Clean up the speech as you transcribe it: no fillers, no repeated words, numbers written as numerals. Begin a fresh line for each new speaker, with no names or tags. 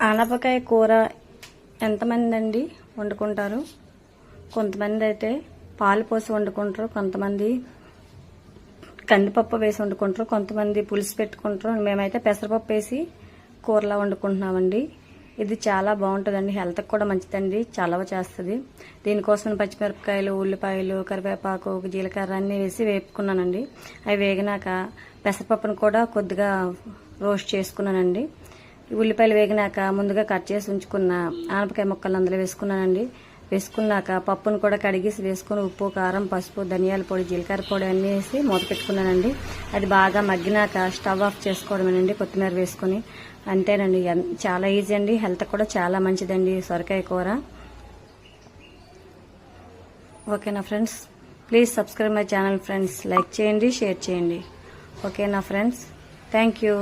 ఆనపకాయ కూర ఎంతమంది అండి వండుకుంటారు? కొంతమంది అయితే పాలు పోసి వండుకుంటారు, కొంతమంది కందిపప్పు వేసి వండుకుంటారు, కొంతమంది పులుసు పెట్టుకుంటారు. మేమైతే పెసరపప్పు వేసి కూరలా వండుకుంటున్నామండి. ఇది చాలా బాగుంటుందండి, హెల్త్కి కూడా మంచిదండి, చలవ చేస్తుంది. దీనికోసం పచ్చిమిరపకాయలు, ఉల్లిపాయలు, కరివేపాకు, జీలకర్ర అన్నీ వేసి వేపుకున్నానండి. అవి వేగినాక పెసరపప్పును కూడా కొద్దిగా రోస్ట్ చేసుకున్నానండి. ఉల్లిపాయలు వేగినాక ముందుగా కట్ చేసి ఉంచుకున్న ఆనపకాయ ముక్కలు అందులో వేసుకున్నానండి. వేసుకున్నాక పప్పును కూడా కడిగేసి వేసుకుని ఉప్పు, కారం, పసుపు, ధనియాల పొడి, జీలకర్ర పొడి అన్నీ వేసి మూత పెట్టుకున్నానండి. అది బాగా మగ్గినాక స్టవ్ ఆఫ్ చేసుకోవడమేనండి, కొత్తిమీర వేసుకుని. అంతేనండి, చాలా ఈజీ అండి, హెల్త్ కూడా చాలా మంచిదండి సొరకాయ కూర. ఓకేనా friends, please subscribe my channel friends. Like చేయండి, షేర్ చేయండి. ఓకేనా ఫ్రెండ్స్, థ్యాంక్ యూ.